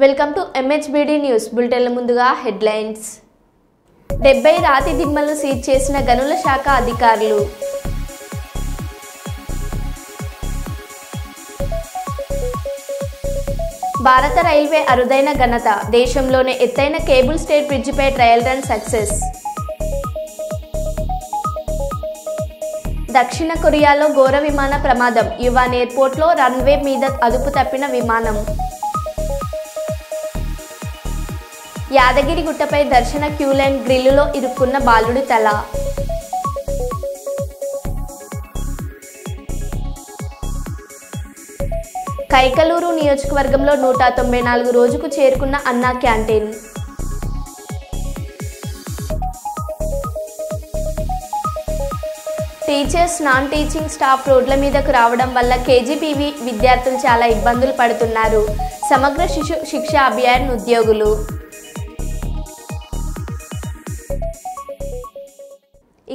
Welcome to MHBD news బులెటిన్ల ముందుగా headlines 70 రాతి దిమ్మలను seize చేసిన గనుల శాఖ అధికారులు భారత రైల్వే అరుదైన ఘనత దేశంలోనే ఎత్తైన కేబుల్ స్టేట్ బ్రిడ్జిపై ట్రయల్ రన్ సక్సెస్ దక్షిణ కొరియాలో ఘోర విమాన ప్రమాదం యువాన్ ఎయిర్పోర్ట్లో రన్వే మీద అదుపు తప్పిన విమానం యాదగిరిగుట్టపై దర్శన క్యూలైన్ గ్రిల్లులో ఇరుక్కున్న బాలుడి తల కైకలూరు నియోజకవర్గంలో 194 రోజుకు చేరుకున్న అన్నా canteen teachers non teaching staff రోడ్ల మీదకు రావడం వల్ల కేజీబీవీ విద్యార్థులు చాలా ఇబ్బందులు పడుతున్నారు సమగ్ర శిశు శిక్ష అభియాన్ ఉద్యోగులు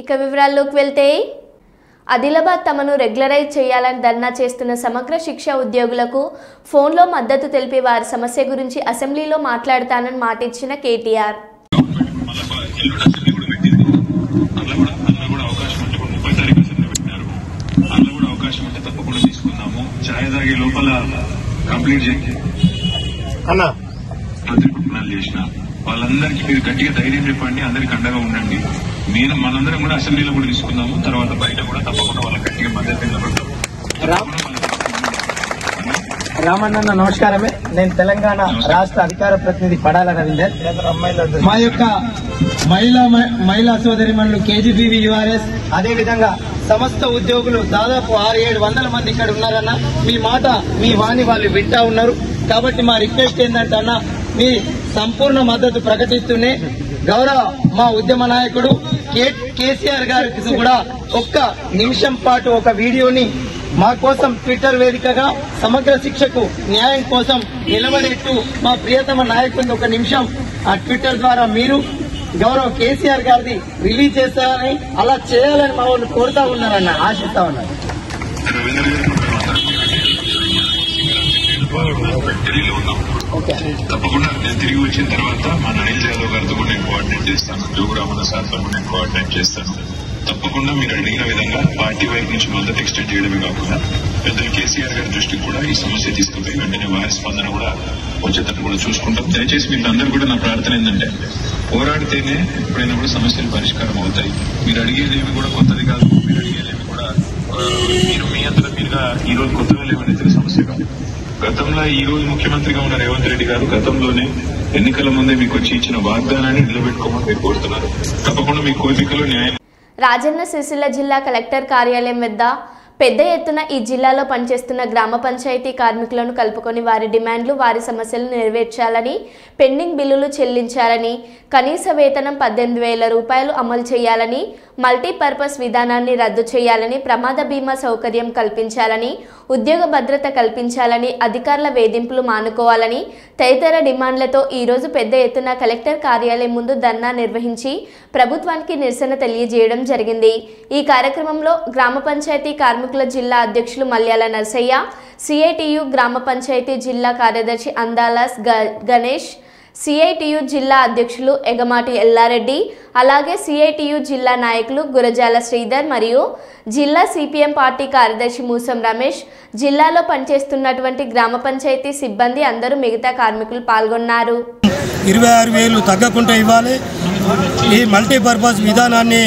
ఇక వివరాల్లోకి వెళ్తే ఆదిలాబాద్ తమను రెగ్యులరైజ్ చేయాలని ధర్నా చేస్తున్న సమగ్ర శిక్ష ఉద్యోగులకు ఫోన్లో మద్దతు తెలిపి వారి సమస్య గురించి అసెంబ్లీలో మాట్లాడతానని మాటిచ్చిన కేటీఆర్ వాళ్ళందరికీ మీరు గట్టిగా ధైర్యం చెప్పండి, అందరికి అండగా ఉండండి. మనందరం కూడా అసెంబ్లీలో కూడా తీసుకుందాము, తర్వాత బయట కూడా తప్పకుండా వాళ్ళకి గట్టిగా మద్దతు నిలబడతాం. రామన్న నమస్కారమే. నేను తెలంగాణ రాష్ట్ర అధికార ప్రతినిధి పడాల రవీందర్. మా యొక్క మహిళా సోదరిమణులు కేజీబీవీ యూఆర్ఎస్ అదేవిధంగా సమస్త ఉద్యోగులు దాదాపు 600-700 మంది ఇక్కడ ఉన్నారన్న. మీ మాట మీ వాణి వాళ్ళు వింటా ఉన్నారు. కాబట్టి మా రిక్వెస్ట్ ఏంటంటే అన్న, మీ సంపూర్ణ మద్దతు ప్రకటిస్తూనే గౌరవ మా ఉద్యమ నాయకుడు కేసీఆర్ గారికి కూడా ఒక్క నిమిషం పాటు ఒక వీడియోని మా కోసం ట్విట్టర్ వేదికగా సమగ్ర శిక్షకు న్యాయం కోసం నిలబడేట్టు మా ప్రియతమ నాయకుడిని ఒక నిమిషం ఆ ట్విట్టర్ ద్వారా మీరు గౌరవ కేసీఆర్ గారిది రిలీజ్ చేస్తారని, అలా చేయాలని మా వాళ్ళు కోరుతా ఉన్నారన్న, ఆశిస్తా ఉన్నారు. తప్పకుండా నేను తిరిగి వచ్చిన తర్వాత మా నైల్ యాదవ్ గారితో కూడా నేను కోఆర్డినేట్ చేస్తాను, జోగురామన్న సార్తో కూడా నేను కోఆర్డినేట్ చేస్తాను. తప్పకుండా మీరు అడిగిన విధంగా పార్టీ వైపు నుంచి మద్దతు ఎక్స్టెండ్ చేయడమే కాకుండా పెద్దలు కేసీఆర్ గారి దృష్టికి కూడా ఈ సమస్య తీసుకుపోయి వెంటనే వారి స్పందన కూడా వచ్చేటట్టు కూడా చూసుకుంటాం. దయచేసి మీరు అందరూ కూడా నా ప్రార్థన ఏంటంటే, పోరాడితేనే ఎప్పుడైనా కూడా సమస్యలు పరిష్కారం అవుతాయి. మీరు అడిగేదేమి కూడా కొత్తది కాదు, మీరు అడిగేదేమి కూడా మీరు మీ అంతటా మీరుగా ఈ రోజు కొత్తగా లేవనైతే సమస్య కాదు. గతంలో ఈ రోజు ముఖ్యమంత్రిగా ఉన్న రేవంత్ రెడ్డి గారు గతంలోనే ఎన్నికల ముందే మీకు వచ్చి ఇచ్చిన వాగ్దానాన్ని నిలబెట్టుకోమని మీరు కోరుతున్నారు. తప్పకుండా మీ కోరికలో న్యాయం. రాజన్న సిరిసిల్ల జిల్లా కలెక్టర్ కార్యాలయం వద్ద పెద్ద ఎత్తున ఈ జిల్లాలో పనిచేస్తున్న గ్రామ పంచాయతీ కార్మికులను కలుపుకొని వారి డిమాండ్లు వారి సమస్యలను నెరవేర్చాలని, పెండింగ్ బిల్లులు చెల్లించాలని, కనీస వేతనం 18,000 రూపాయలు అమలు చేయాలని, మల్టీపర్పస్ విధానాన్ని రద్దు చేయాలని, ప్రమాద బీమా సౌకర్యం కల్పించాలని, ఉద్యోగ భద్రత కల్పించాలని, అధికారుల వేధింపులు మానుకోవాలని తదితర డిమాండ్లతో ఈరోజు పెద్ద ఎత్తున కలెక్టర్ కార్యాలయం ముందు ధర్నా నిర్వహించి ప్రభుత్వానికి నిరసన తెలియజేయడం జరిగింది. ఈ కార్యక్రమంలో గ్రామ పంచాయతీ కార్మికుల జిల్లా అధ్యక్షులు మల్యాల నర్సయ్య, సిఐటియు గ్రామ పంచాయతీ జిల్లా కార్యదర్శి అందాలాస్ గణేష్, సిఐటియు జిల్లా అధ్యక్షులు ఎగమాటి ఎల్లారెడ్డి, అలాగే సిఐటియు జిల్లా నాయకులు గురజాల శ్రీధర్ మరియు జిల్లా సిపిఎం పార్టీ కార్యదర్శి మూసం రమేష్, జిల్లాలో పనిచేస్తున్నటువంటి గ్రామ పంచాయతీ సిబ్బంది అందరూ మిగతా కార్మికులు పాల్గొన్నారు. 26,000 తగ్గకుండా ఇవ్వాలి, ఈ మల్టీపర్పస్ విధానాన్ని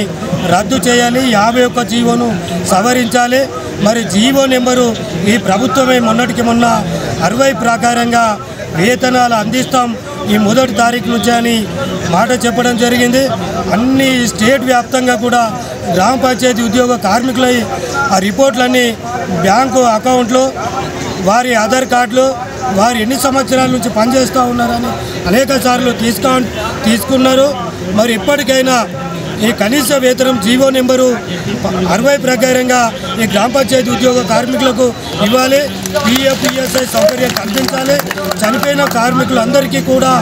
రద్దు చేయాలి, 51 జీవోను సవరించాలి. మరి జీవో నెంబరు ఈ ప్రభుత్వమే మొన్నటికి మొన్న 60 ప్రకారంగా వేతనాలు అందిస్తాం ఈ 1వ తారీఖు నుంచి అని మాట చెప్పడం జరిగింది. అన్ని స్టేట్ వ్యాప్తంగా కూడా గ్రామ పంచాయతీ ఉద్యోగ కార్మికుల ఆ రిపోర్ట్లన్నీ బ్యాంకు అకౌంట్లో, వారి ఆధార్ కార్డులు, వారు ఎన్ని సంవత్సరాల నుంచి పనిచేస్తూ ఉన్నారని అనేక సార్లు తీసుకున్నారు. మరి ఇప్పటికైనా ఈ కనీస వేతనం జీవో నెంబరు 60 ప్రకారంగా ఈ గ్రామ పంచాయతీ ఉద్యోగ కార్మికులకు ఇవ్వాలి. పిఎఫ్ఈఎస్ఐ సౌకర్యం కల్పించాలి. చనిపోయిన కార్మికులందరికీ కూడా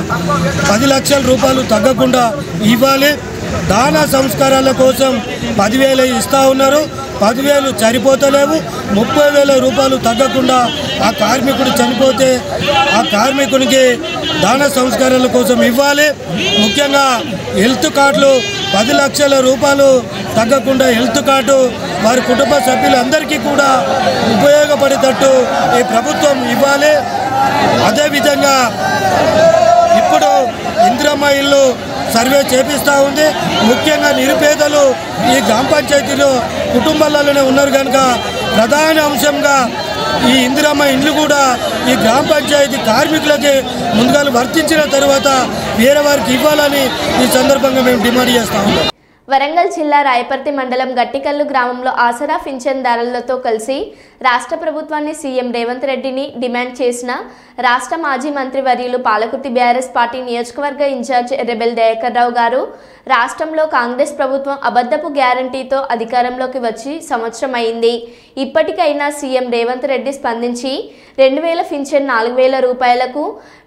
10 లక్షల రూపాయలు తగ్గకుండా ఇవ్వాలి. దాన సంస్కారాల కోసం 10,000 ఇస్తూ ఉన్నారు. 10,000 సరిపోతలేవు. 30,000 రూపాయలు తగ్గకుండా ఆ కార్మికుడు చనిపోతే ఆ కార్మికునికి దాన సంస్కరణల కోసం ఇవ్వాలి. ముఖ్యంగా హెల్త్ కార్డులు 10 లక్షల రూపాయలు తగ్గకుండా హెల్త్ కార్డు వారి కుటుంబ సభ్యులందరికీ కూడా ఉపయోగపడేటట్టు ఈ ప్రభుత్వం ఇవ్వాలి. అదేవిధంగా ఇప్పుడు ఇందిరమ్మ ఇల్లు సర్వే చేపిస్తూ ఉంది. ముఖ్యంగా నిరుపేదలు ఈ గ్రామ పంచాయతీలో కుటుంబాలలోనే ఉన్నారు కనుక ప్రధాన అంశంగా ఈ ఇందిరమ్మ ఇండ్లు కూడా ఈ గ్రామ పంచాయతీ కార్మికులకి ముందుగా వర్తించిన తర్వాత వేరే వారికి ఇవ్వాలని ఈ సందర్భంగా మేము డిమాండ్ చేస్తా ఉన్నాం. వరంగల్ జిల్లా రాయపర్తి మండలం గట్టికల్లు గ్రామంలో ఆసరా పింఛన్దారులతో కలిసి రాష్ట్ర ప్రభుత్వాన్ని సీఎం రేవంత్ రెడ్డిని డిమాండ్ చేసిన రాష్ట్ర మాజీ మంత్రి వర్యులు పాలకుర్తి బీఆర్ఎస్ పార్టీ నియోజకవర్గ ఇన్ఛార్జ్ రెబెల్ దయాకర్ రావు గారు రాష్ట్రంలో కాంగ్రెస్ ప్రభుత్వం అబద్ధపు గ్యారంటీతో అధికారంలోకి వచ్చి సంవత్సరం అయింది. ఇప్పటికైనా సీఎం రేవంత్ రెడ్డి స్పందించి 2,000 పింఛన్ 4,000 రూపాయలకు,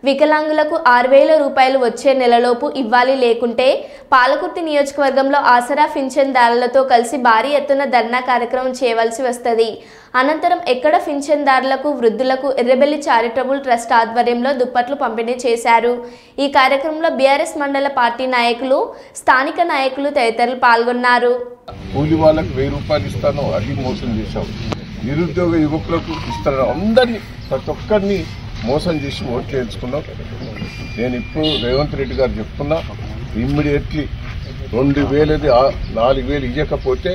వికలాంగులకు 6,000 రూపాయలు వచ్చే నెలలోపు ఇవ్వాలి. లేకుంటే పాలకుర్తి నియోజకవర్గంలో ఆసరా పింఛన్దారులతో కలిసి భారీ ఎత్తున ధర్నా కార్యక్రమం చేయవలసి వస్తుంది. అనంతరం ఎక్కడ పింఛన్దారులకు, వృద్ధులకు ఎర్రబెల్లి చారిటబుల్ ట్రస్ట్ ఆధ్వర్యంలో దుప్పట్లు పంపిణీ చేశారు. ఈ కార్యక్రమంలో బీఆర్ఎస్ మండల పార్టీ నాయకులు, స్థానిక నాయకులు తదితరులు పాల్గొన్నారు. కూలి వాళ్ళకు 1000 రూపాయలు ఇస్తాను, అది మోసం చేశావు. నిరుద్యోగ యువకులకు ఇస్తాను, అందరినీ ప్రతి ఒక్కరిని మోసం చేసి ఓట్లు వేయించుకున్నాం. నేను ఇప్పుడు రేవంత్ రెడ్డి గారు చెప్తున్నా, ఇమ్మీడియట్లీ 2,000 4,000 ఇవ్వకపోతే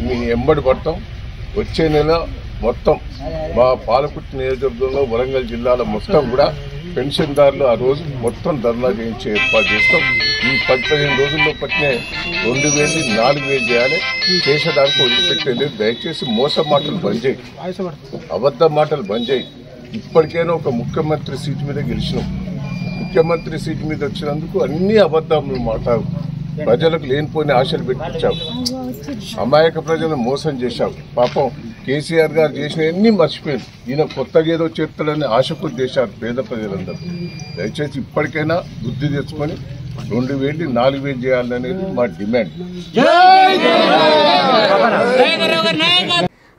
మీ ఎంబడి పడతాం. వచ్చే నెల మొత్తం మా పాలకుర్తి నియోజకవర్గంలో వరంగల్ జిల్లాలో మొత్తం కూడా పెన్షన్దారులు ఆ రోజు మొత్తం ధర్నా చేయించే ఏర్పాటు చేస్తాం. ఈ 15 రోజుల్లో పట్టినే 2,000 4,000 చేయాలి. చేసేదానికి వదిలిపెట్టలేదు. దయచేసి మోసం మాటలు బంద్ చేయి, అబద్ధ మాటలు బంద్ చేయి. ఇప్పటికైనా ఒక ముఖ్యమంత్రి సీటు మీద గెలిచినాం. ముఖ్యమంత్రి సీటు మీద వచ్చినందుకు అన్ని అబద్ధాలు మాట్లాడు, ప్రజలకు లేనిపోయిన ఆశలు పెట్టించావు, అమాయక ప్రజలను మోసం చేశావు. పాపం కేసీఆర్ గారు చేసినవన్నీ మర్చిపోయారు. ఈయన కొత్తగా ఏదో చేస్తాడని ఆశకు చేశారు పేద ప్రజలందరూ. దయచేసి ఇప్పటికైనా బుద్ధి తెచ్చుకొని 2,000 4,000 చేయాలనేది మా డిమాండ్.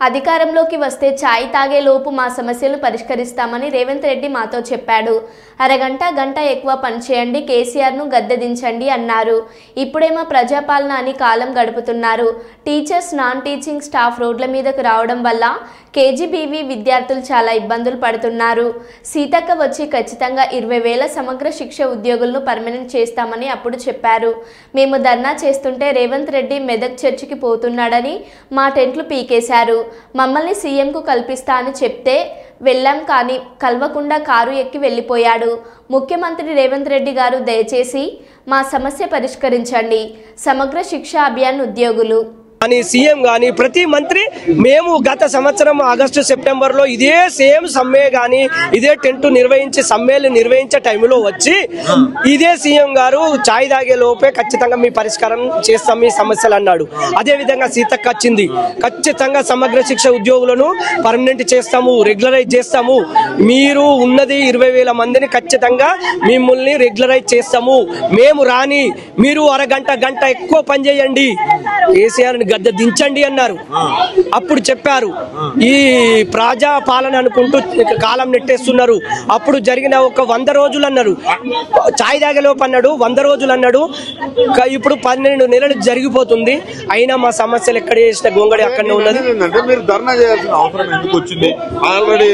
అధికారంలోకి వస్తే ఛాయ్ తాగే లోపు మా సమస్యలు పరిష్కరిస్తామని రేవంత్ రెడ్డి మాతో చెప్పాడు. అరగంట గంట ఎక్కువ పనిచేయండి, కేసీఆర్ను గద్దెదించండి అన్నారు. ఇప్పుడేమో ప్రజాపాలన అని కాలం గడుపుతున్నారు. టీచర్స్, నాన్ టీచింగ్ స్టాఫ్ రోడ్ల మీదకు రావడం వల్ల కేజీబీవీ విద్యార్థులు చాలా ఇబ్బందులు పడుతున్నారు. సీతక్క వచ్చి ఖచ్చితంగా 20,000 సమగ్ర శిక్ష ఉద్యోగులను పర్మనెంట్ చేస్తామని అప్పుడు చెప్పారు. మేము ధర్నా చేస్తుంటే రేవంత్ రెడ్డి మెదక్ చర్చికి పోతున్నాడని మా టెంట్లు పీకేశారు. మమ్మల్ని సీఎంకు కల్పిస్తా అని చెప్తే వెళ్ళాం, కానీ కలవకుండా కారు ఎక్కి వెళ్ళిపోయాడు. ముఖ్యమంత్రి రేవంత్ రెడ్డి గారు దయచేసి మా సమస్య పరిష్కరించండి. సమగ్ర శిక్ష అభియాన్ ఉద్యోగులు కానీ సీఎం కానీ ప్రతి మంత్రి మేము గత సంవత్సరం ఆగస్టు సెప్టెంబర్లో ఇదే సేమ్ సమ్మె కానీ ఇదే టెంట్ నిర్వహించి సమ్మెలు నిర్వహించే టైంలో వచ్చి ఇదే సీఎం గారు ఛాయ్ తాగే లోపే ఖచ్చితంగా మీ పరిష్కారం చేస్తాం మీ సమస్యలు అన్నాడు. అదేవిధంగా సీతక్క వచ్చింది, ఖచ్చితంగా సమగ్ర శిక్ష ఉద్యోగులను పర్మనెంట్ చేస్తాము, రెగ్యులరైజ్ చేస్తాము, మీరు ఉన్నది 20,000 మందిని ఖచ్చితంగా మిమ్మల్ని రెగ్యులరైజ్ చేస్తాము, మేము రాని మీరు అరగంట గంట ఎక్కువ పని చేయండి, కేసీఆర్ని గద్దె దించండి అన్నారు. అప్పుడు చెప్పారు ఈ ప్రజా పాలన అనుకుంటూ కాలం నెట్టేస్తున్నారు. అప్పుడు జరిగిన ఒక 100 రోజులు అన్నారు, ఛాయ్ తాగేలోపు అన్నాడు, 100 రోజులు అన్నాడు. ఇప్పుడు 12 నెలలు జరిగిపోతుంది. అయినా మా సమస్యలు ఎక్కడ చేసిన గొంగడి అక్కడనే ఉన్నది. మీరు ధర్నా చేయాల్సిన అవసరం ఎందుకు వచ్చింది? ఆల్రెడీ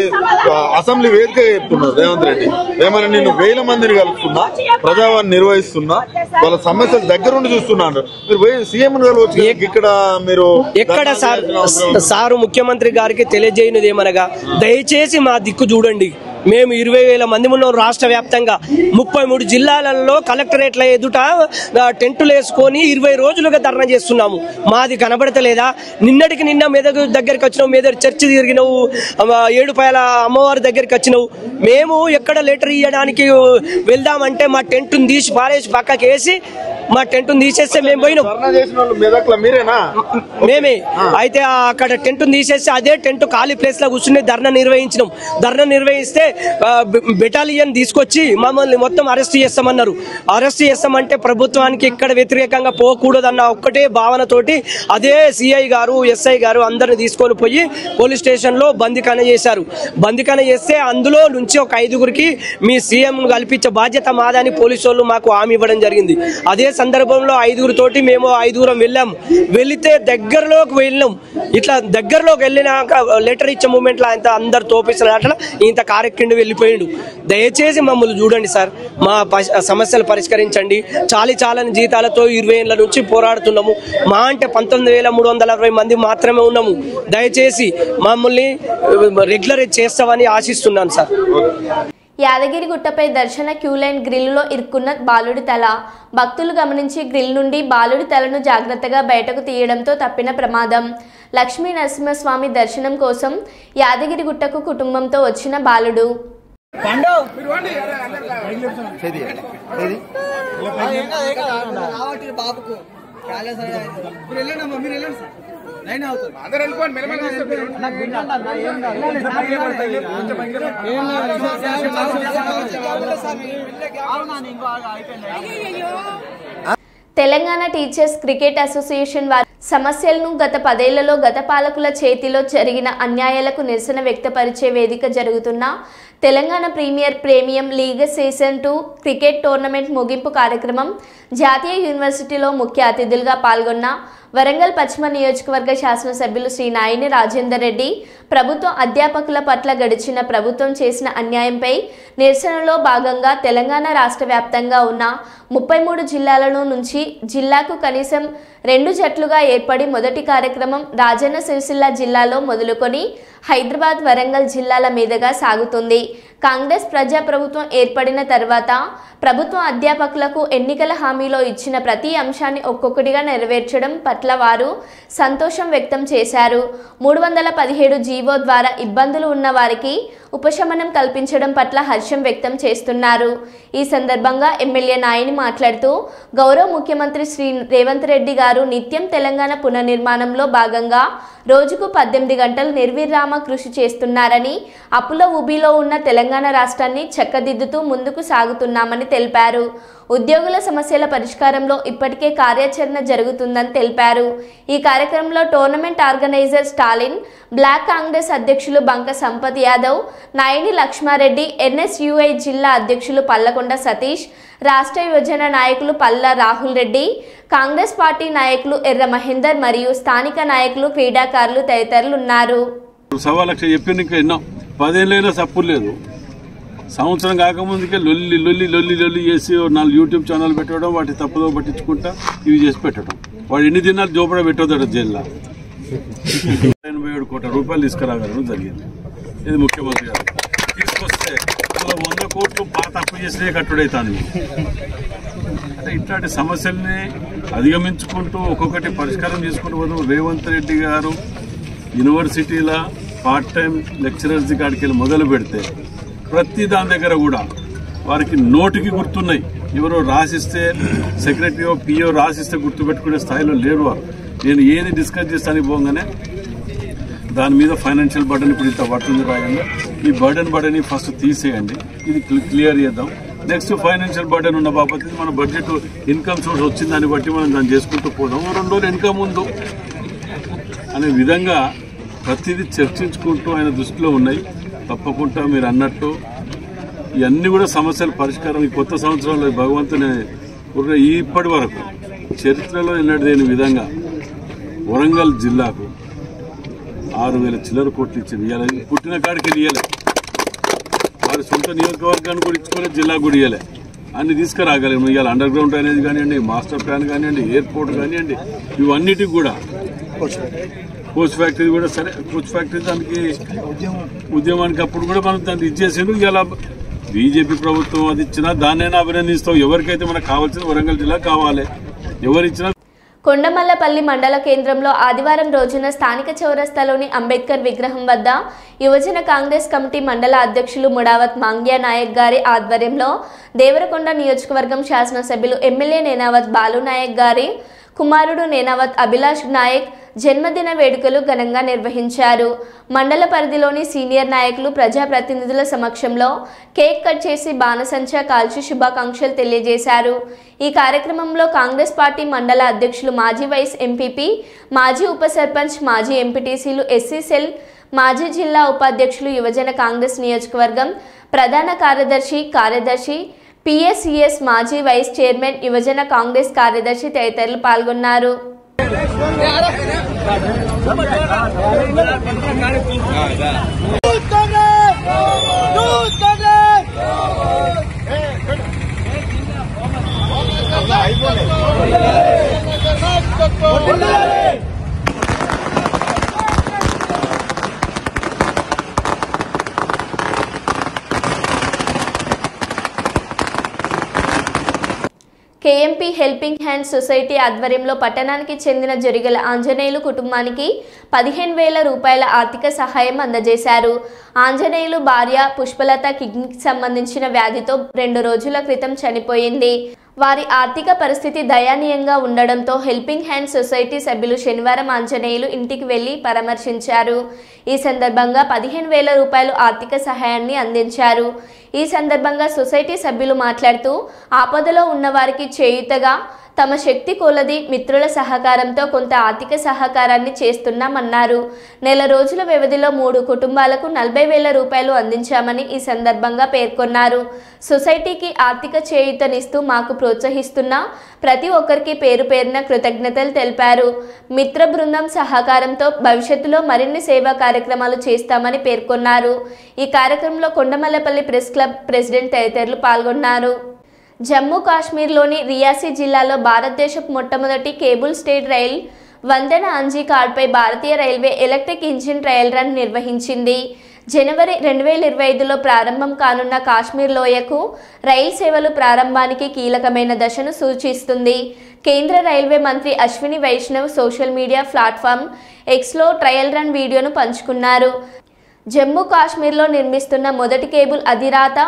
అసెంబ్లీ వేదిక చెప్తున్నారు రేవంత్ రెడ్డి, ఏమైనా నేను 1000 మందిని కలుపుతున్నా, ప్రజావాణి నిర్వహిస్తున్నా, వాళ్ళ సమస్యలు దగ్గరుండి చూస్తున్నాను. మీరు సీఎం కలవచ్చు, ఇక్కడ మీరు ఎక్కడ సారు ముఖ్యమంత్రి గారికి తెలియజేయనిది ఏమనగా దయచేసి మా దిక్కు చూడండి. మేము 20,000 మంది ఉన్నాం రాష్ట్ర వ్యాప్తంగా 33 జిల్లాలలో కలెక్టరేట్ల ఎదుట టెంటులు వేసుకొని 20 రోజులుగా ధర్నా చేస్తున్నాము. మాది కనబడతలేదా? నిన్నటికి నిన్న మెదక్ దగ్గరికి వచ్చినావు, మెదక్ చర్చి తిరిగినావు, ఏడుపాయల అమ్మవారి దగ్గరికి వచ్చినావు. మేము ఎక్కడ లెటర్ ఇవ్వడానికి వెళ్దామంటే మా టెంటును తీసి పారేసి పక్కకి వేసి మా టెంట్ తీసేస్తే మేము పోయినాం. మేమే అయితే అక్కడ టెంట్ తీసేస్తే అదే టెంట్ ఖాళీ ప్లేస్ లో కూర్చుని ధర్నా నిర్వహించినాం. ధర్నా నిర్వహిస్తే బెటాలియన్ తీసుకొచ్చి మమ్మల్ని మొత్తం అరెస్ట్ చేస్తామన్నారు. అరెస్ట్ చేస్తామంటే ప్రభుత్వానికి ఇక్కడ వ్యతిరేకంగా పోకూడదన్న ఒక్కటే భావనతోటి అదే సిఐ గారు ఎస్ఐ గారు అందరిని తీసుకొని పోయి పోలీస్ స్టేషన్ లో బందిఖాన చేశారు. బందిఖాన చేస్తే అందులో నుంచి ఒక 5గురికి మీ సీఎం కల్పించే బాధ్యత మాదని పోలీసు వాళ్ళు మాకు హామీ ఇవ్వడం జరిగింది. అదే సందర్భంలో 5గురితోటి మేము 5గురం వెళ్ళాము. వెళితే దగ్గరలోకి వెళ్ళాం. ఇట్లా దగ్గరలోకి వెళ్ళినాక లెటర్ ఇచ్చే మూమెంట్ లో అంత అందరు తోపిస్తున్నారు. అట్లా ఇంత కారెక్కిండి వెళ్ళిపోయిండు. దయచేసి మమ్మల్ని చూడండి సార్, మా సమస్యలు పరిష్కరించండి. చాలని జీతాలతో 20 ఏళ్ల నుంచి పోరాడుతున్నాము. మా అంటే 19,360 మంది మాత్రమే ఉన్నాము. దయచేసి మమ్మల్ని రెగ్యులర్ చేస్తామని ఆశిస్తున్నాను సార్. యాదగిరిగుట్టపై దర్శన క్యూలైన్ గ్రిల్లులో ఇరుక్కున్న బాలుడి తల. భక్తులు గమనించి గ్రిల్ నుండి బాలుడి తలను జాగ్రత్తగా బయటకు తీయడంతో తప్పిన ప్రమాదం. లక్ష్మీ నరసింహస్వామి దర్శనం కోసం యాదగిరిగుట్టకు కుటుంబంతో వచ్చిన బాలుడు. తెలంగాణ టీచర్స్ క్రికెట్ అసోసియేషన్ వారి సమస్యలను గత 10 ఏళ్లలో గత పాలకుల చేతిలో జరిగిన అన్యాయాలకు నిరసన వ్యక్తపరిచే వేదిక జరుగుతున్న Telangana premium league season 2 cricket tournament ముగింపు కార్యక్రమం జాతీయ యూనివర్సిటీలో ముఖ్య అతిథులుగా పాల్గొన్న వరంగల్ పశ్చిమ నియోజకవర్గ శాసనసభ్యులు శ్రీ నాయిని రాజేందర్ రెడ్డి ప్రభుత్వ అధ్యాపకుల పట్ల గడిచిన ప్రభుత్వం చేసిన అన్యాయంపై నిరసనలో భాగంగా తెలంగాణ రాష్ట్ర వ్యాప్తంగా ఉన్న 33 జిల్లాలను నుంచి జిల్లాకు కనీసం 2 జట్లుగా ఏర్పడి మొదటి కార్యక్రమం రాజన్న సిరిసిల్ల జిల్లాలో మొదలుకొని హైదరాబాద్ వరంగల్ జిల్లాల మీదుగా సాగుతుంది. కాంగ్రెస్ ప్రజాప్రభుత్వం ఏర్పడిన తర్వాత ప్రభుత్వ అధ్యాపకులకు ఎన్నికల హామీలో ఇచ్చిన ప్రతి అంశాన్ని ఒక్కొక్కటిగా నెరవేర్చడం పట్ల వారు సంతోషం వ్యక్తం చేశారు. 317 జీవో ద్వారా ఇబ్బందులు ఉన్న వారికి ఉపశమనం కల్పించడం పట్ల హర్షం వ్యక్తం చేస్తున్నారు. ఈ సందర్భంగా ఎమ్మెల్యే నాయని మాట్లాడుతూ గౌరవ ముఖ్యమంత్రి శ్రీ రేవంత్ రెడ్డి గారు నిత్యం తెలంగాణ పునర్నిర్మాణంలో భాగంగా రోజుకు 18 గంటలు నిర్విరామ కృషి చేస్తున్నారని, అప్పుల ఊబిలో ఉన్న తెలంగాణ రాష్ట్రాన్ని చక్కదిద్దుతూ ముందుకు సాగుతున్నామని తెలిపారు. ఉద్యోగుల సమస్యల పరిష్కారంలో ఇప్పటికే కార్యాచరణ జరుగుతుందని తెలిపారు. ఈ కార్యక్రమంలో tournament organizer Stalin, block Congress అధ్యక్షులు బంక సంపత్ యాదవ్, నాయని లక్ష్మారెడ్డి, ఎన్ఎస్యుఐ జిల్లా అధ్యక్షులు పల్లకొండ సతీష్, రాష్ట్ర యువజన నాయకులు పల్లా రాహుల్ రెడ్డి, కాంగ్రెస్ పార్టీ నాయకులు ఎర్ర మహేందర్ మరియు స్థానిక నాయకులు, క్రీడాకారులు తదితరులు ఉన్నారు. 1,00,000 చెప్పిన ఇంకా ఎన్నో 10 ఏళ్ళైనా సప్పులు లేదు. సంవత్సరం కాకముందుకే లొల్లి లొల్లి లొల్లి లొల్లి చేసి 4 యూట్యూబ్ ఛానల్ పెట్టడం, వాటి తప్పుదో పట్టించుకుంటా ఇవి చేసి పెట్టడం. వాడు ఎన్ని దినాలు జోపడ పెట్టొద్దాడు జైల్లో. 87 కోట్ల రూపాయలు తీసుకురాగలడం జరిగింది. ఇది ముఖ్యమంత్రి గారు తీసుకొస్తే 100 కోట్లు పాత అప్పు చేసినే కట్టుడైతాను. అంటే ఇట్లాంటి సమస్యల్ని అధిగమించుకుంటూ ఒక్కొక్కటి పరిష్కారం చేసుకుంటూ పోతాం. రేవంత్ రెడ్డి గారు యూనివర్సిటీల పార్ట్ టైం లెక్చరర్స్ కాడికి వెళ్ళి మొదలు పెడితే ప్రతి దాని దగ్గర కూడా వారికి నోటికి గుర్తున్నాయి. ఎవరో రాసిస్తే సెక్రటరీ పిఓ రాసిస్తే గుర్తుపెట్టుకునే స్థాయిలో లేరు వారు. నేను ఏది డిస్కస్ చేస్తానికి పోగానే దాని మీద ఫైనాన్షియల్ బర్డెన్ ఇప్పుడు ఇంత పడుతుంది రాయండి, ఈ బర్డెన్ ఫస్ట్ తీసేయండి, ఇది క్లియర్ చేద్దాం. నెక్స్ట్ ఫైనాన్షియల్ బర్డెన్ ఉన్న బాబతి మన బడ్జెట్ ఇన్కమ్ సోర్స్ వచ్చింది, దాన్ని బట్టి మనం దాన్ని చేసుకుంటూ పోదాం. 2 రోజులు ఇన్కమ్ ఉంది అనే విధంగా ప్రతిదీ చర్చించుకుంటూ ఆయన దృష్టిలో ఉన్నాయి. తప్పకుండా మీరు అన్నట్టు ఇవన్నీ కూడా సమస్యల పరిష్కారం ఈ కొత్త సంవత్సరంలో భగవంతుని ఇప్పటి వరకు చరిత్రలో ఎన్నడూ లేని విధంగా వరంగల్ జిల్లాకు 6,000 చిల్లర కోట్లు ఇచ్చింది. ఇవ్వాలి పుట్టిన కాడికి ఇవ్వలే, వారి సొంత నియోజకవర్గాన్ని కూడా ఇచ్చుకోలేదు, జిల్లా కూడా ఇవ్వలే. అన్ని తీసుకురాగలిగాము. ఇవాళ అండర్ గ్రౌండ్ అనేది కానివ్వండి, మాస్టర్ ప్లాన్ కానివ్వండి, ఎయిర్పోర్ట్ కానివ్వండి, ఇవన్నిటికి కూడా కోచ్ ఫ్యాక్టరీ కూడా సరే, కోచ్ ఫ్యాక్టరీ దానికి ఉద్యమానికి అప్పుడు కూడా మనం దాన్ని ఇచ్చేసాడు. ఇలా బీజేపీ ప్రభుత్వం అది ఇచ్చినా దాన్నైనా అభినందిస్తాం. ఎవరికైతే మనకు కావాల్సిన వరంగల్ జిల్లా కావాలి, ఎవరిచ్చినా. కొండమల్లపల్లి మండల కేంద్రంలో ఆదివారం రోజున స్థానిక చౌరస్తాలోని అంబేద్కర్ విగ్రహం వద్ద యువజన కాంగ్రెస్ కమిటీ మండల అధ్యక్షులు ముడావత్ మాంగ్యా నాయక్ గారి ఆధ్వర్యంలో దేవరకొండ నియోజకవర్గం శాసనసభ్యులు ఎమ్మెల్యే నేనావత్ బాలు నాయక్ గారి కుమారుడు నేనావత్ అభిలాష్ నాయక్ జన్మదిన వేడుకలు ఘనంగా నిర్వహించారు. మండల పరిధిలోని సీనియర్ నాయకులు ప్రజాప్రతినిధుల సమక్షంలో కేక్ కట్ చేసి బాణసంచా కాల్చి శుభాకాంక్షలు తెలియజేశారు. ఈ కార్యక్రమంలో కాంగ్రెస్ పార్టీ మండల అధ్యక్షులు మాజీ వైస్ ఎంపీపీ, మాజీ ఉప సర్పంచ్, మాజీ ఎంపీటీసీలు, ఎస్సీ సెల్, మాజీ జిల్లా ఉపాధ్యక్షులు, యువజన కాంగ్రెస్ నియోజకవర్గం ప్రధాన కార్యదర్శి, పిఎస్సిఎస్ మాజీ వైస్ చైర్మన్, యువజన కాంగ్రెస్ కార్యదర్శి తదితరులు పాల్గొన్నారు. కేఎంపీ హెల్పింగ్ హ్యాండ్స్ సొసైటీ ఆధ్వర్యంలో పట్టణానికి చెందిన జొరిగల ఆంజనేయులు కుటుంబానికి 15,000 రూపాయల ఆర్థిక సహాయం అందజేశారు. ఆంజనేయులు భార్య పుష్పలత కిడ్నీకి సంబంధించిన వ్యాధితో 2 రోజుల క్రితం చనిపోయింది. వారి ఆర్థిక పరిస్థితి దయనీయంగా ఉండడంతో హెల్పింగ్ హ్యాండ్స్ సొసైటీ సభ్యులు శనివారం ఆంజనేయులు ఇంటికి వెళ్లి పరామర్శించారు. ఈ సందర్భంగా 15,000 రూపాయలు ఆర్థిక సహాయాన్ని అందించారు. ఈ సందర్భంగా సొసైటీ సభ్యులు మాట్లాడుతూ ఆపదలో ఉన్న వారికి చేయూతగా తమ శక్తి కొలది మిత్రుల సహకారంతో కొంత ఆర్థిక సహకారాన్ని చేస్తున్నామన్నారు. నెల రోజుల వ్యవధిలో 3 కుటుంబాలకు 40,000 రూపాయలు అందించామని ఈ సందర్భంగా పేర్కొన్నారు. సొసైటీకి ఆర్థిక చేయూతనిస్తూ మాకు ప్రోత్సహిస్తున్న ప్రతి ఒక్కరికి పేరు పేరున కృతజ్ఞతలు తెలిపారు. మిత్ర బృందం సహకారంతో భవిష్యత్తులో మరిన్ని సేవా కార్యక్రమాలు చేస్తామని పేర్కొన్నారు. ఈ కార్యక్రమంలో కొండమల్లపల్లి ప్రెస్ క్లబ్ ప్రెసిడెంట్ తదితరులు పాల్గొన్నారు. జమ్మూ కాశ్మీర్లోని రియాసీ జిల్లాలో భారతదేశపు మొట్టమొదటి కేబుల్ స్టేట్ రైల్ వందెన అంజీ కార్డ్పై భారతీయ railway electric engine trial run నిర్వహించింది. జనవరి 2025లో ప్రారంభం కానున్న కాశ్మీర్ లోయకు రైలు సేవలు ప్రారంభానికి కీలకమైన దశను సూచిస్తుంది. కేంద్ర రైల్వే మంత్రి Ashwini Vaishnaw social media platform ఎక్స్లో ట్రయల్ రన్ వీడియోను పంచుకున్నారు. జమ్మూ కాశ్మీర్లో నిర్మిస్తున్న మొదటి కేబుల్ అధిరాత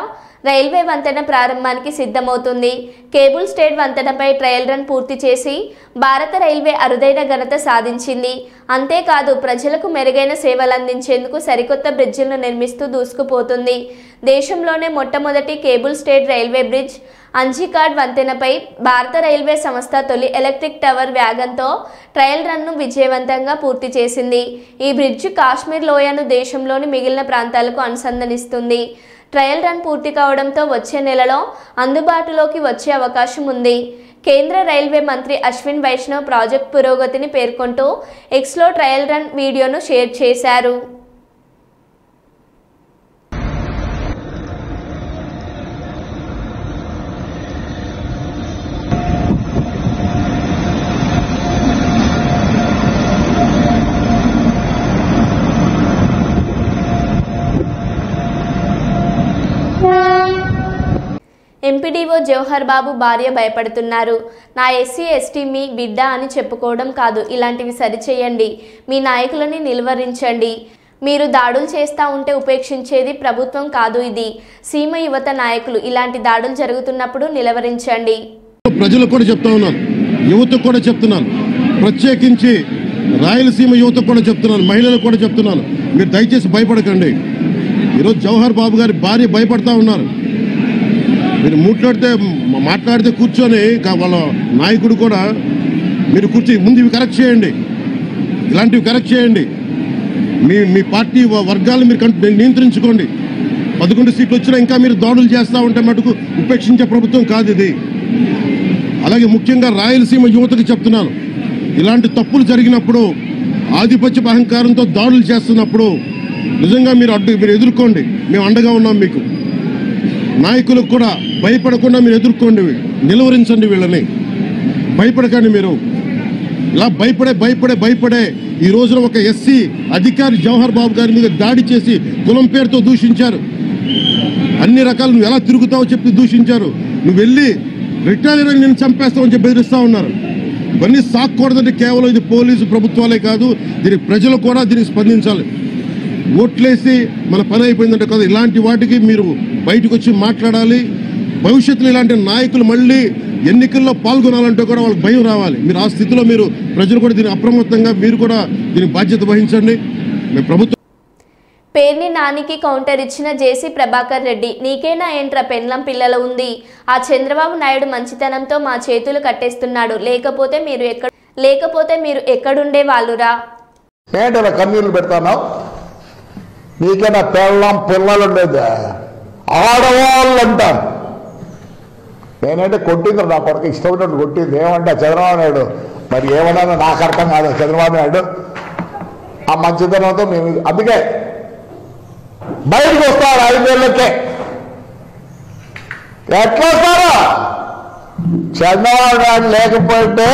రైల్వే వంతెన ప్రారంభానికి సిద్ధమవుతుంది. కేబుల్ స్టేట్ వంతెనపై ట్రయల్ రన్ పూర్తి చేసి భారత రైల్వే అరుదైన ఘనత సాధించింది. అంతేకాదు ప్రజలకు మెరుగైన సేవలు అందించేందుకు సరికొత్త బ్రిడ్జిలను నిర్మిస్తూ దూసుకుపోతుంది. దేశంలోనే మొట్టమొదటి కేబుల్ స్టేట్ రైల్వే బ్రిడ్జ్ అంజీకాడ్ వంతెనపై భారత రైల్వే సంస్థ తొలి ఎలక్ట్రిక్ టవర్ వ్యాగన్తో ట్రయల్ రన్ను విజయవంతంగా పూర్తి చేసింది. ఈ బ్రిడ్జ్ కాశ్మీర్ లోయను దేశంలోని మిగిలిన ప్రాంతాలకు అనుసంధానిస్తుంది. ట్రయల్ రన్ పూర్తి కావడంతో వచ్చే నెలలో అందుబాటులోకి వచ్చే అవకాశం ఉంది. కేంద్ర రైల్వే మంత్రి అశ్విన్ వైష్ణవ్ ప్రాజెక్ట్ పురోగతిని పేర్కొంటూ ఎక్స్లో ట్రయల్ రన్ వీడియోను షేర్ చేశారు. ఎంపీడీఓ జవహర్ బాబు భార్య భయపడుతున్నారు. నా ఎస్సీ ఎస్టీ మీ బిడ్డ అని చెప్పుకోవడం కాదు, ఇలాంటివి సరిచేయండి. మీ నాయకులని నిలువరించండి. మీరు దాడులు చేస్తూ ఉంటే ఉపేక్షించేది ప్రభుత్వం కాదు, ఇది సీమ యువత నాయకులు. ఇలాంటి దాడులు జరుగుతున్నప్పుడు నిలువరించండి. ప్రజలకు కూడా చెప్తా ఉన్నాను, యువతకు కూడా చెప్తున్నాను, ప్రత్యేకించి రాయలసీమ యువతకు కూడా చెప్తున్నాను, మహిళలకు కూడా చెప్తున్నాను, మీరు దయచేసి భయపడకండి. ఈరోజు జవహర్ బాబు గారి భార్య భయపడతా ఉన్నారు. మీరు మాట్లాడితే కూర్చొని వాళ్ళ నాయకుడు కూడా మీరు ముందు ఇవి కరెక్ట్ చేయండి, ఇలాంటివి కరెక్ట్ చేయండి. మీ పార్టీ వర్గాలను మీరు నియంత్రించుకోండి. 11 సీట్లు వచ్చినా ఇంకా మీరు దాడులు చేస్తూ ఉంటే మటుకు ఉపేక్షించే ప్రభుత్వం కాదు ఇది. అలాగే ముఖ్యంగా రాయలసీమ యువతకు చెప్తున్నాను, ఇలాంటి తప్పులు జరిగినప్పుడు ఆధిపత్య అహంకారంతో దాడులు చేస్తున్నప్పుడు నిజంగా మీరు ఎదుర్కోండి, మేము అండగా ఉన్నాం మీకు. నాయకులకు కూడా భయపడకుండా మీరు ఎదుర్కోండి, నిలువరించండి, వీళ్ళని భయపడకండి. మీరు ఇలా భయపడే ఈ రోజున ఒక ఎస్సీ అధికారి జవహర్ బాబు గారి మీద దాడి చేసి కులం పేరుతో దూషించారు. అన్ని రకాలు నువ్వు ఎలా తిరుగుతావో చెప్పి దూషించారు. నువ్వు వెళ్ళి రిటైర్ అని నేను చంపేస్తావని చెప్పి బెదిరిస్తా ఉన్నారు. ఇవన్నీ సాక్కూడదంటే కేవలం ఇది పోలీసు ప్రభుత్వాలే కాదు, దీనికి ప్రజలు కూడా దీనికి స్పందించాలి. ఓట్లేసి మన పని అయిపోయిందంటే కదా, ఇలాంటి వాటికి మీరు బయటకు వచ్చి మాట్లాడాలి. భవిష్యత్తులో ఇలాంటి నాయకులు మళ్ళీ ఎన్నికల్లో పాల్గొనాలంటే కూడా వాళ్ళకి భయం రావాలి. మీరు ఆ స్థితిలో మీరు ప్రజలు కూడా దీనికి అప్రమత్తంగా మీరు కూడా దీనికి బాధ్యత వహించండి. మేము ప్రభుత్వం పేర్ని నానికి కౌంటర్ ఇచ్చిన జేసీ ప్రభాకర్ రెడ్డి, నీకేనా ఏంట్రా పెండ్లం పిల్లల ఉంది, ఆ చంద్రబాబు నాయుడు మంచితనంతో మా చేతులు కట్టేస్తున్నాడు, లేకపోతే మీరు ఎక్కడుండే వాళ్ళురా. ఏంటలా కన్నీళ్ళు పెడతానావు? నీకేనా పెళ్ళం పిల్లలు ఉండేది? ఆడవాళ్ళు అంటారు. నేనంటే కొట్టింది నా కొడుకు ఇష్టపడినట్టు కొట్టింది. ఏమంటే చంద్రబాబు నాయుడు మరి ఏమన్నా నాకు అర్థం కాదు. చంద్రబాబు నాయుడు ఆ మంచితనంతో మేము అందుకే బయటకు వస్తారు. 5 ఏళ్ళకే ఎట్లా వస్తారో చంద్రబాబు నాయుడు లేకపోతే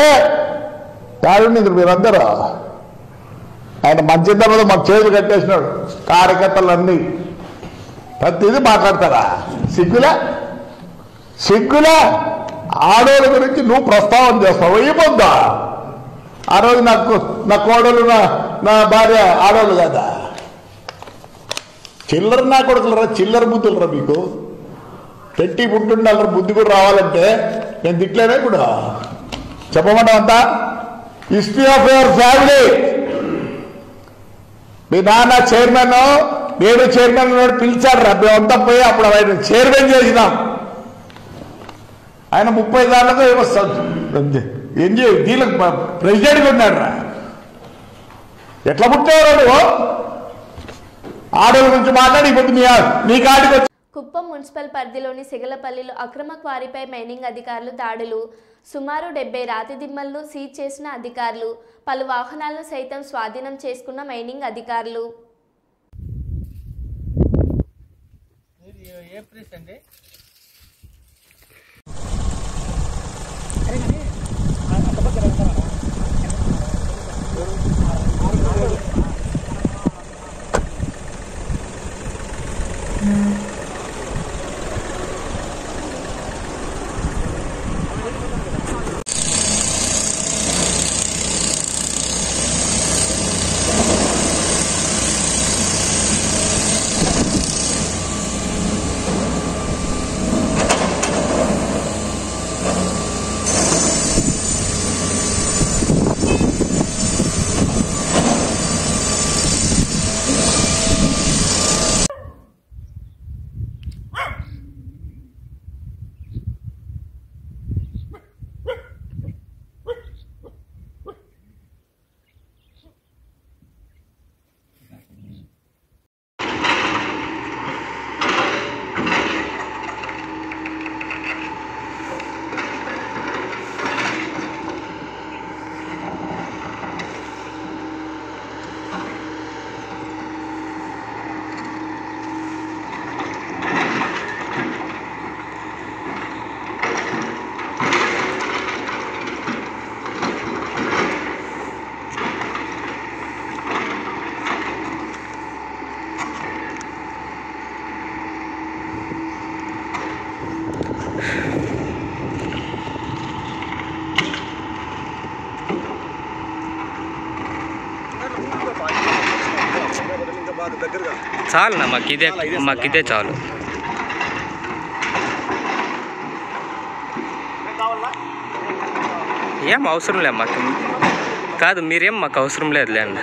యాడుంది మీరందరూ. ఆయన మంచితనంతో మాకు చేతులు కట్టేసినాడు. కార్యకర్తలన్నీ ప్రతిదీ మాట్లాడతారా? సిగ్గులా ఆడోళ్ళ గురించి నువ్వు ప్రస్తావన చేస్తావు. అయిపోద్దా? ఆ రోజు నా కోడలు నా భార్య ఆడోళ్ళు కదా. చిల్లర నా కొడుకులరా, చిల్లర బుద్ధులరా మీకు. పెట్టి పుట్టుండాలరా, బుద్ధి కూడా రావాలంటే నేను తిట్లేనే కూడా చెప్పమంటా అంతా. History of your family. మీ నాన్న చైర్మన్, నేను చైర్మన్ పిలిచాడు రా. మేమంతా పోయి అప్పుడు ఆయన చైర్మన్ చేసినాం. ఆయన 30 దాంట్లో దీనికి ప్రెసిడెంట్గా ఉన్నాడు రా. ఎట్లా పుట్టావు నువ్వు? ఆడోళ్ళ గురించి మాట్లాడి ఇప్పుడు నీ కాడికి వచ్చి. కుప్పం మున్సిపల్ పరిధిలోని సిగలపల్లిలో అక్రమ క్వారీపై మైనింగ్ అధికారులు దాడులు. సుమారు 70 రాతి దిమ్మలను సీజ్ చేసిన అధికారులు. పలు వాహనాలను సైతం స్వాధీనం చేసుకున్న మైనింగ్ అధికారులు. చాలన్నా మాకిదే చాలు. ఏం అవసరం లేదు మాకు. కాదు మీరేం మాకు అవసరం లేదులే అన్న.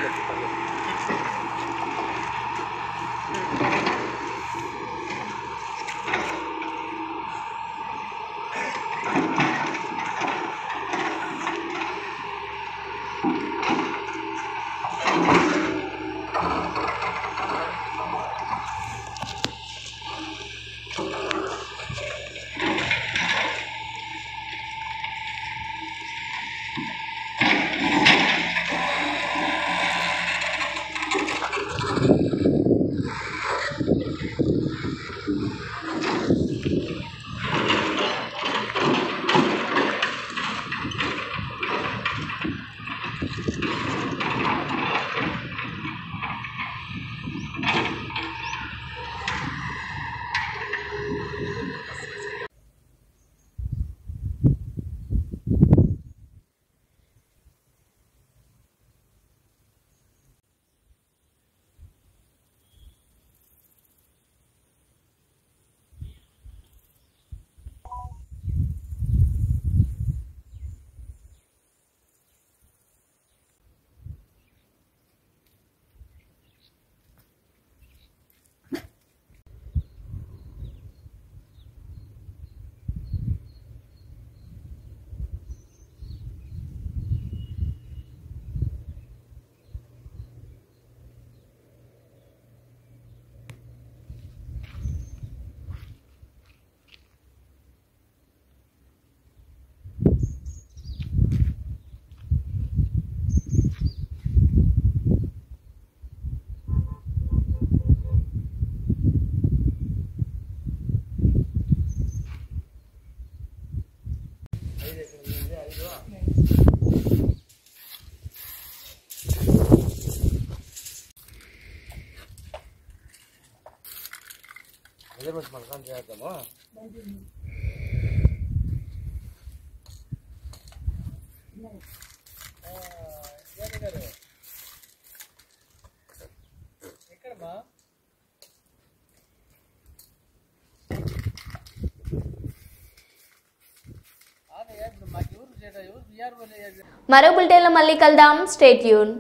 మరో బులెటిన్లో మళ్ళీ కలుద్దాం. Stay tune.